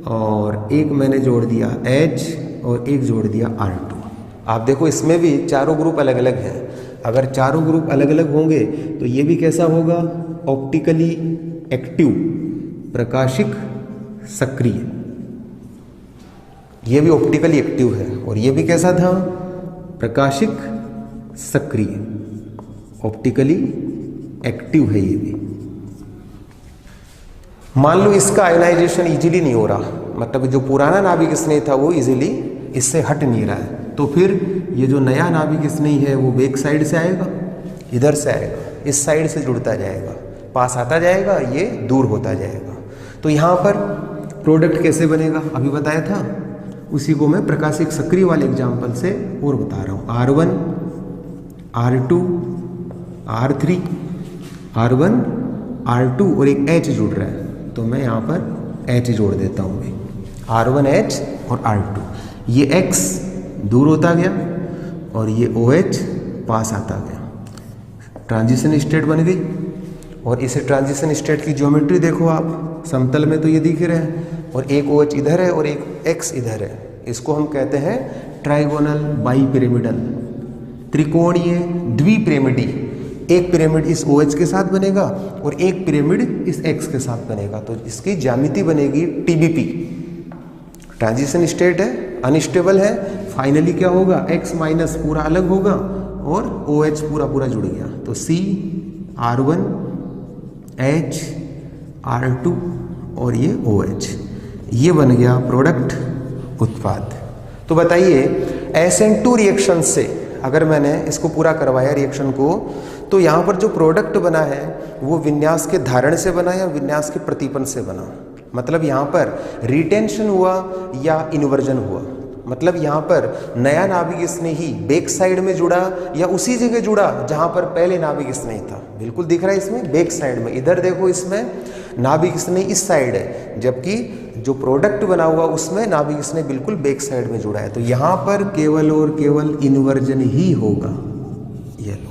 और एक मैंने जोड़ दिया H और एक जोड़ दिया R2। आप देखो इसमें भी चारों ग्रुप अलग अलग हैं। अगर चारों ग्रुप अलग अलग होंगे तो ये भी कैसा होगा? ऑप्टिकली एक्टिव, प्रकाशिक सक्रिय। ये भी ऑप्टिकली एक्टिव है और ये भी कैसा था? प्रकाशिक सक्रिय, ऑप्टिकली एक्टिव है ये भी। मान लो इसका आयनाइजेशन इजीली नहीं हो रहा, मतलब जो पुराना नाभिक स्नेह था वो इजीली इससे हट नहीं रहा है, तो फिर ये जो नया नाभिक स्नेह है वो बैक साइड से आएगा, इधर से आएगा, इस साइड से जुड़ता जाएगा, पास आता जाएगा, ये दूर होता जाएगा। तो यहाँ पर प्रोडक्ट कैसे बनेगा अभी बताया था, उसी को मैं प्रकाशिक सक्रिय वाले एग्जाम्पल से और बता रहा हूँ। R1 R2 R3, R1 R2 और एक H जुड़ रहा है, तो मैं यहाँ पर H जोड़ देता हूँ मैं, R1H और R2, ये X दूर होता गया और ये OH पास आता गया, ट्रांजिशन स्टेट बन गई। और इसे ट्रांजिशन स्टेट की ज्योमेट्री देखो आप, समतल में तो ये दिख रहे हैं और एक OH इधर है और एक X इधर है, इसको हम कहते हैं ट्राइगोनल बाईपिरामिडल, त्रिकोणीय द्विपिरामिडी। एक पिरामिड इस OH के साथ बनेगा और एक पिरामिड इस X के साथ बनेगा, तो इसकी ज्यामिति बनेगी TBP। ट्रांजिशन स्टेट है, अनस्टेबल है, फाइनली क्या होगा, X माइनस पूरा अलग होगा और OH पूरा पूरा जुड़ गया, तो C R1 H R2 और ये OH, ये बन गया प्रोडक्ट, उत्पाद। तो बताइए SN2 रिएक्शन से अगर मैंने इसको पूरा करवाया रिएक्शन को, तो यहाँ पर जो प्रोडक्ट बना है वो विन्यास के धारण से बना या विन्यास के प्रतिपन्न से बना। मतलब यहाँ पर रिटेंशन हुआ या इन्वर्जन हुआ, मतलब यहाँ पर नया नाभिक स्नेही बैक साइड में जुड़ा या उसी जगह जुड़ा जहाँ पर पहले नाभिक स्नेही था। बिल्कुल दिख रहा है इसमें बैक साइड में, इधर देखो इसमें नाभिक स्नेही इस साइड है, जबकि जो प्रोडक्ट बना हुआ उसमें नाभिक स्नेही बिल्कुल बैक साइड में जुड़ा है। तो यहाँ पर केवल और केवल इन्वर्जन ही होगा, ये लो।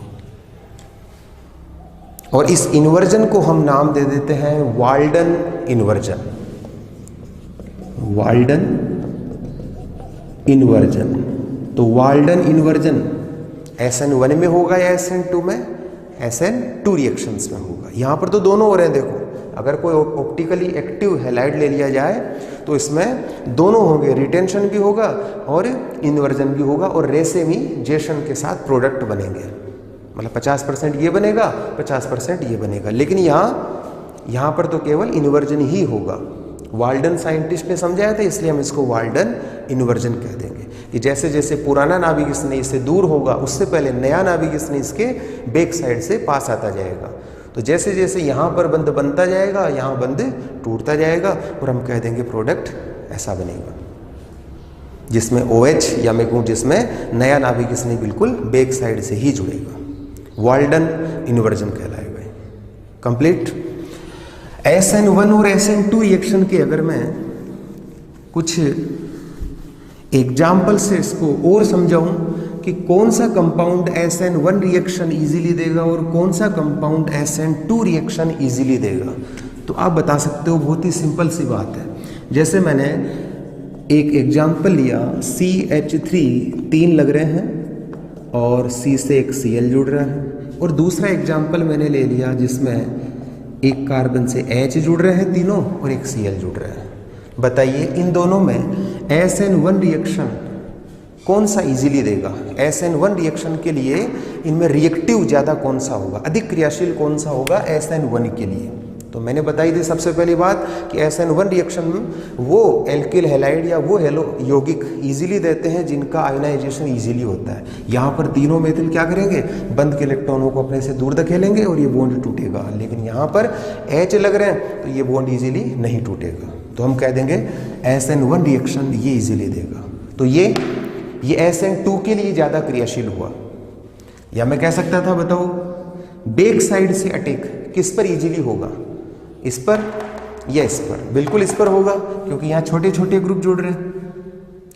और इस इन्वर्जन को हम नाम दे देते हैं वाल्डन इन्वर्जन, वाल्डन इन्वर्जन। तो वाल्डन इन्वर्जन SN1 में होगा या SN2 में, SN2 रिएक्शंस में होगा। यहाँ पर तो दोनों हो रहे हैं, देखो अगर कोई ऑप्टिकली एक्टिव हैलाइड ले लिया जाए तो इसमें दोनों होंगे, रिटेंशन भी होगा और इन्वर्जन भी होगा और रेसेमिजेशन के साथ प्रोडक्ट बनेंगे। मतलब 50% ये बनेगा, 50% ये बनेगा, लेकिन यहाँ पर तो केवल इन्वर्जन ही होगा। वाल्डन साइंटिस्ट ने समझाया था, इसलिए हम इसको वाल्डन इन्वर्जन कह देंगे कि जैसे जैसे पुराना नाभिक स्नेही इससे दूर होगा, उससे पहले नया नाभिक स्नेही इसके बैक साइड से पास आता जाएगा। तो जैसे जैसे यहाँ पर बंध बनता जाएगा, यहाँ बंध टूटता जाएगा और हम कह देंगे प्रोडक्ट ऐसा बनेगा, जिसमें OH या मैं कहूँ जिसमें नया नाभिक स्नेही बिल्कुल बैक साइड से ही जुड़ेगा, वाल्डन इन्वर्जन कहलाएगा। कंप्लीट। SN1 और SN2 रिएक्शन के अगर मैं कुछ एग्जाम्पल से इसको और समझाऊं कि कौन सा कंपाउंड SN1 रिएक्शन इजीली देगा और कौन सा कंपाउंड SN2 रिएक्शन इजीली देगा, तो आप बता सकते हो, बहुत ही सिंपल सी बात है। जैसे मैंने एक एग्जाम्पल लिया, CH3 3 लग रहे हैं और C से एक Cl जुड़ रहा है, और दूसरा एग्जाम्पल मैंने ले लिया जिसमें एक कार्बन से H जुड़ रहे हैं तीनों और एक Cl जुड़ रहा है। बताइए इन दोनों में SN1 रिएक्शन कौन सा इजीली देगा? SN1 रिएक्शन के लिए इनमें रिएक्टिव ज़्यादा कौन सा होगा, अधिक क्रियाशील कौन सा होगा SN1 के लिए? तो मैंने बताई थी सबसे पहली बात कि SN1 रिएक्शन में वो एल्किल हैलाइड या वो हेलो यौगिक इजीली देते हैं जिनका आयोनाइजेशन इजीली होता है। यहाँ पर तीनों मेथिल क्या करेंगे, बंद के इलेक्ट्रॉनों को अपने से दूर धकेलेंगे और ये बॉन्ड टूटेगा, लेकिन यहाँ पर H लग रहे हैं तो ये बॉन्ड इजीली नहीं टूटेगा। तो हम कह देंगे SN1 रिएक्शन ये इजीली देगा। तो ये SN2 के लिए ज़्यादा क्रियाशील हुआ। या मैं कह सकता था, बताओ बैक साइड से अटैक किस पर इजीली होगा, इस पर या इस पर? बिल्कुल इस पर होगा, क्योंकि यहाँ छोटे छोटे ग्रुप जुड़ रहे हैं।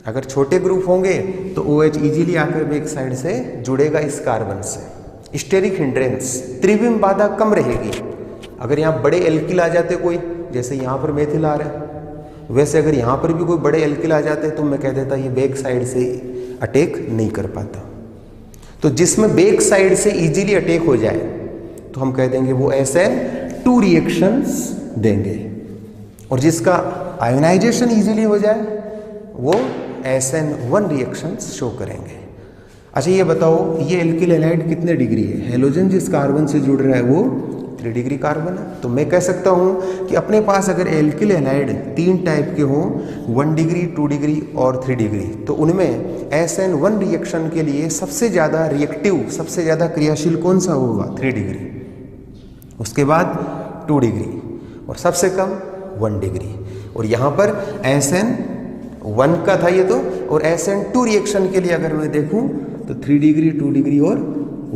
अगर छोटे ग्रुप होंगे तो OH इजीली आकर बैक साइड से जुड़ेगा इस कार्बन से। स्टेरिक हिंड्रेंस, त्रिविम बाधा कम रहेगी। अगर यहाँ बड़े एल्किल आ जाते कोई, जैसे यहाँ पर मेथिल आ रहा है, वैसे अगर यहाँ पर भी कोई बड़े एल्किल आ जाते तो मैं कह देता ये बैक साइड से अटैक नहीं कर पाता। तो जिसमें बैक साइड से इजीली अटैक हो जाए तो हम कह देंगे वो SN2 रिएक्शंस देंगे, और जिसका आयोनाइजेशन इजीली हो जाए वो SN1 रिएक्शंस शो करेंगे। अच्छा ये बताओ, ये एल्किल हैलाइड कितने डिग्री है? हेलोजन जिस कार्बन से जुड़ रहा है वो 3 डिग्री कार्बन है। तो मैं कह सकता हूँ कि अपने पास अगर एल्किल हैलाइड 3 टाइप के हों, 1 डिग्री, 2 डिग्री और 3 डिग्री, तो उनमें SN1 रिएक्शन के लिए सबसे ज़्यादा रिएक्टिव, सबसे ज़्यादा क्रियाशील कौन सा होगा? 3 डिग्री, उसके बाद 2 डिग्री और सबसे कम 1 डिग्री। और यहाँ पर SN1 का था ये तो, और SN2 रिएक्शन के लिए अगर मैं देखूँ तो 3 डिग्री, 2 डिग्री और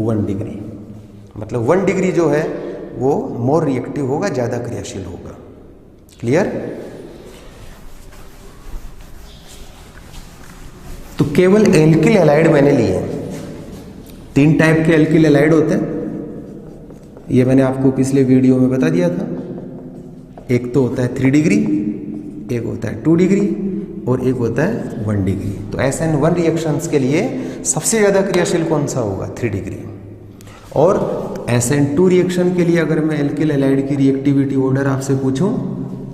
1 डिग्री। मतलब 1 डिग्री जो है वो मोर रिएक्टिव होगा, ज़्यादा क्रियाशील होगा। क्लियर? तो केवल एल्किल हैलाइड मैंने लिए। 3 टाइप के एल्किल हैलाइड होते हैं, ये मैंने आपको पिछले वीडियो में बता दिया था। एक तो होता है 3 डिग्री, एक होता है 2 डिग्री और एक होता है 1 डिग्री। तो SN1 रिएक्शंस के लिए सबसे ज़्यादा क्रियाशील कौन सा होगा? 3 डिग्री। और SN2 रिएक्शन के लिए अगर मैं एल्किल हैलाइड की रिएक्टिविटी ऑर्डर आपसे पूछूं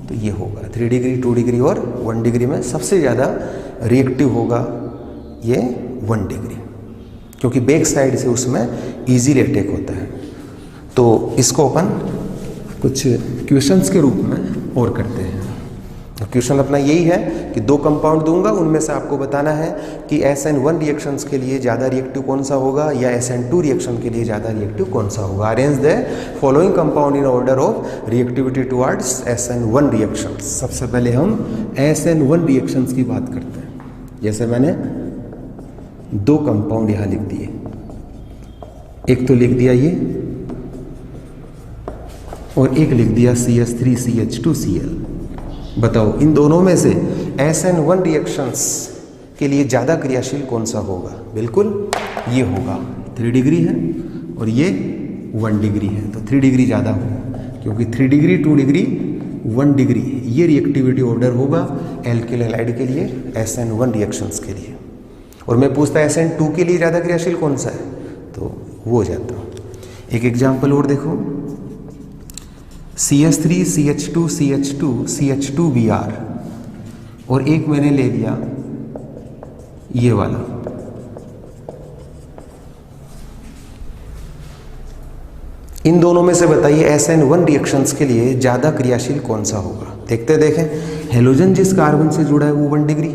तो ये होगा 3 डिग्री, 2 डिग्री और 1 डिग्री में सबसे ज़्यादा रिएक्टिव होगा ये 1 डिग्री, क्योंकि बैक साइड से उसमें इजीली अटैक होता है। तो इसको अपन कुछ क्वेश्चंस के रूप में और करते हैं। तो क्वेश्चन अपना यही है कि 2 कंपाउंड दूंगा, उनमें से आपको बताना है कि SN1 रिएक्शंस के लिए ज़्यादा रिएक्टिव कौन सा होगा या SN2 रिएक्शन के लिए ज़्यादा रिएक्टिव कौन सा होगा। Arrange the following compound in order of reactivity towards SN1 reactions. सबसे पहले हम SN1 रिएक्शंस की बात करते हैं। जैसे मैंने 2 कंपाउंड यहाँ लिख दिए, एक तो लिख दिया ये और एक लिख दिया CH3CH2Cl। बताओ इन दोनों में से SN1 रिएक्शंस के लिए ज़्यादा क्रियाशील कौन सा होगा? बिल्कुल ये होगा, 3 डिग्री है और ये 1 डिग्री है, तो 3 डिग्री ज़्यादा होगा, क्योंकि 3 डिग्री, 2 डिग्री, 1 डिग्री ये रिएक्टिविटी ऑर्डर होगा एल्किल हैलाइड के लिए, SN1 रिएक्शंस के लिए। और मैं पूछता SN2 के लिए ज़्यादा क्रियाशील कौन सा है, तो वो जाता हूँ। एक एग्जाम्पल और देखो, CH3 CH2 CH2 CH2Br और एक मैंने ले लिया ये वाला। इन दोनों में से बताइए SN1 रिएक्शंस के लिए ज़्यादा क्रियाशील कौन सा होगा? देखते देखें, हेलोजन जिस कार्बन से जुड़ा है वो 1 डिग्री,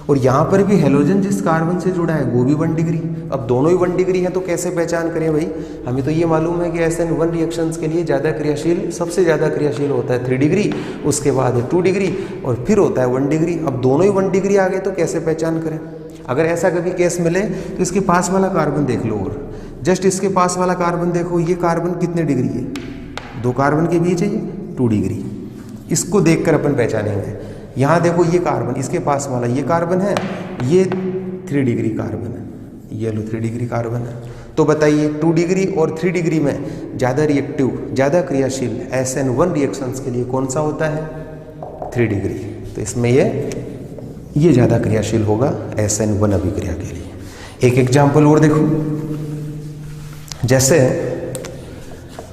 और यहाँ पर भी हेलोजन जिस कार्बन से जुड़ा है वो भी 1 डिग्री। अब दोनों ही 1 डिग्री हैं, तो कैसे पहचान करें भाई? हमें तो ये मालूम है कि SN1 रिएक्शंस के लिए ज़्यादा क्रियाशील, सबसे ज़्यादा क्रियाशील होता है 3 डिग्री, उसके बाद 2 डिग्री और फिर होता है 1 डिग्री। अब दोनों ही 1 डिग्री आ गए तो कैसे पहचान करें? अगर ऐसा कभी केस मिले तो इसके पास वाला कार्बन देख लो, और जस्ट इसके पास वाला कार्बन देखो, ये कार्बन कितने डिग्री है? 2 कार्बन के बीच है ये 2 डिग्री। इसको देखकर अपन पहचानेंगे। यहाँ देखो ये कार्बन, इसके पास वाला ये कार्बन है, ये 3 डिग्री कार्बन है, ये लो 3 डिग्री कार्बन है। तो बताइए 2 डिग्री और 3 डिग्री में ज़्यादा रिएक्टिव, ज़्यादा क्रियाशील SN1 रिएक्शंस के लिए कौन सा होता है? 3 डिग्री। तो इसमें ये ज़्यादा क्रियाशील होगा SN1 अभिक्रिया के लिए। एक एग्जाम्पल और देखो, जैसे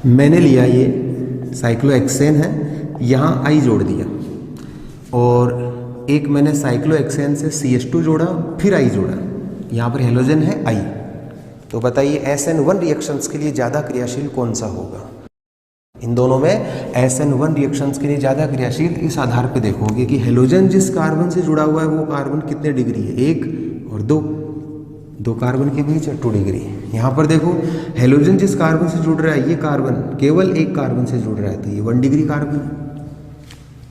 मैंने लिया ये साइक्लोहेक्सेन है, यहाँ I जोड़ दिया, और एक मैंने साइक्लोहेक्सेन से CH2 जोड़ा, फिर I जोड़ा, यहाँ पर हेलोजन है I। तो बताइए SN1 रिएक्शंस के लिए ज़्यादा क्रियाशील कौन सा होगा? इन दोनों में SN1 रिएक्शंस के लिए ज़्यादा क्रियाशील इस आधार पे देखोगे कि हेलोजन जिस कार्बन से जुड़ा हुआ है वो कार्बन कितने डिग्री है? 1 और 2 कार्बन के बीच है 2 डिग्री। यहाँ पर देखो हेलोजन जिस कार्बन से जुड़ रहा है, ये कार्बन केवल एक कार्बन से जुड़ रहा है, तो ये 1 डिग्री कार्बन है।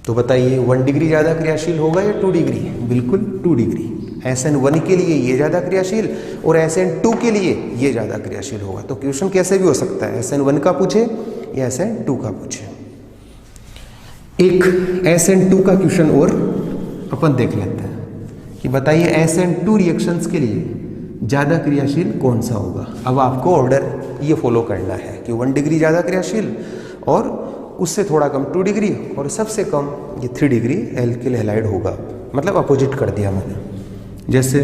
तो बताइए 1 डिग्री ज़्यादा क्रियाशील होगा या 2 डिग्री? बिल्कुल 2 डिग्री। SN1 के लिए ये ज़्यादा क्रियाशील और SN2 के लिए ये ज़्यादा क्रियाशील होगा। तो क्वेश्चन कैसे भी हो सकता है, SN1 का पूछे या SN2 का पूछे। एक SN2 का क्वेश्चन और अपन देख लेते हैं कि बताइए SN2 रिएक्शंस के लिए ज़्यादा क्रियाशील कौन सा होगा। अब आपको ऑर्डर ये फॉलो करना है कि 1 डिग्री ज़्यादा क्रियाशील, और उससे थोड़ा कम 2 डिग्री, और सबसे कम ये 3 डिग्री एल्किल हैलाइड होगा। मतलब अपोजिट कर दिया मैंने। जैसे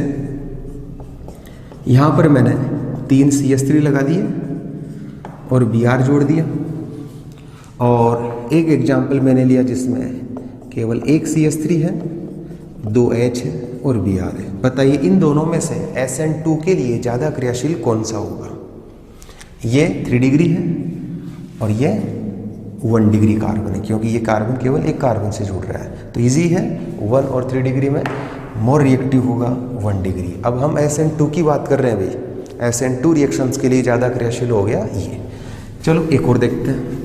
यहाँ पर मैंने 3 CH3 लगा दिए और Br जोड़ दिया, और एक एग्जाम्पल मैंने लिया जिसमें केवल 1 CH3 है, 2 H है और Br है। बताइए इन दोनों में से SN2 के लिए ज़्यादा क्रियाशील कौन सा होगा? ये 3 डिग्री है और ये 1 डिग्री कार्बन है, क्योंकि ये कार्बन केवल एक कार्बन से जुड़ रहा है। तो इजी है, 1 और 3 डिग्री में मोर रिएक्टिव होगा 1 डिग्री। अब हम SN2 की बात कर रहे हैं भाई, SN2 रिएक्शंस के लिए ज़्यादा क्रियाशील हो गया ये। चलो एक और देखते हैं,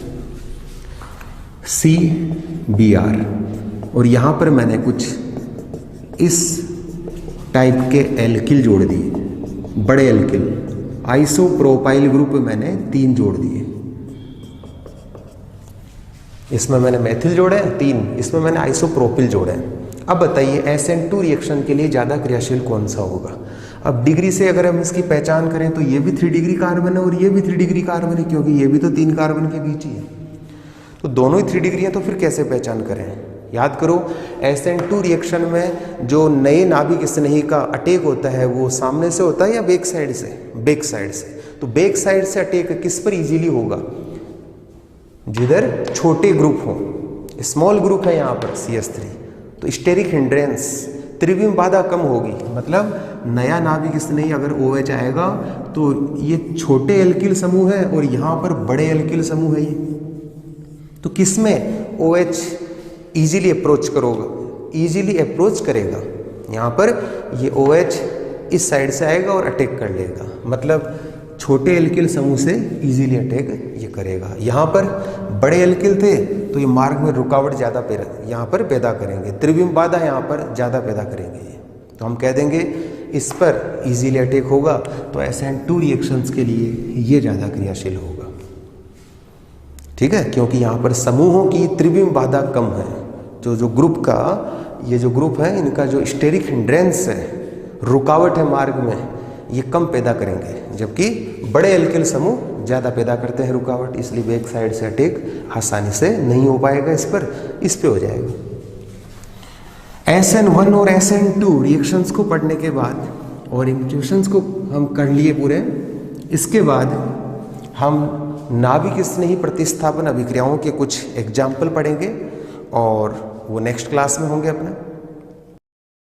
CBr, और यहाँ पर मैंने कुछ इस टाइप के एल्किल जोड़ दिए, बड़े एल्किल। आइसोप्रोपाइल ग्रुप मैंने 3 जोड़ दिए। इसमें मैंने मेथिल जोड़े 3, इसमें मैंने आइसोप्रोपिल जोड़े। अब बताइए SN2 रिएक्शन के लिए ज़्यादा क्रियाशील कौन सा होगा। अब डिग्री से अगर हम इसकी पहचान करें तो ये भी 3 डिग्री कार्बन है और ये भी 3 डिग्री कार्बन है, क्योंकि ये भी तो 3 कार्बन के बीच ही है, तो दोनों ही 3 डिग्री हैं, तो फिर कैसे पहचान करें। याद करो SN2 रिएक्शन में जो नए नाभिक स्नेही का अटैक होता है वो सामने से होता है या बैक साइड से? बैक साइड से। तो बैक साइड से अटैक किस पर इजीली होगा? जिधर छोटे ग्रुप हो, स्मॉल ग्रुप है यहाँ पर CH3, तो स्टेरिक हिंड्रेंस त्रिविम बाधा कम होगी। मतलब नया नाभिक स्नेही अगर OH आएगा तो ये छोटे एल्किल समूह है और यहाँ पर बड़े एल्किल समूह है ये, तो किसमें OH इजीली अप्रोच करेगा? यहाँ पर ये OH इस साइड से आएगा और अटैक कर लेगा, मतलब छोटे एल्किल समूह से इजीली अटैक ये करेगा। यहाँ पर बड़े एल्किल थे तो ये मार्ग में रुकावट ज़्यादा यहाँ पर पैदा करेंगे, त्रिविम बाधा यहाँ पर ज़्यादा पैदा करेंगे ये, तो हम कह देंगे इस पर इजीली अटैक होगा, तो SN2 रिएक्शंस के लिए ये ज़्यादा क्रियाशील होगा। ठीक है, क्योंकि यहाँ पर समूहों की त्रिविम बाधा कम है, जो ग्रुप का ये जो ग्रुप है इनका जो स्टेरिक हिंड्रेंस है, रुकावट है मार्ग में, ये कम पैदा करेंगे, जबकि बड़े एल्किल समूह ज़्यादा पैदा करते हैं रुकावट, इसलिए बैक साइड से अटैक आसानी से नहीं हो पाएगा, इस पे हो जाएगा। SN1 और SN2 रिएक्शंस को पढ़ने के बाद और इक्वेशंस को हम कर लिए पूरे, इसके बाद हम नाभिक स्नेही प्रतिस्थापन अभिक्रियाओं के कुछ एग्जाम्पल पढ़ेंगे और वो नेक्स्ट क्लास में होंगे अपना।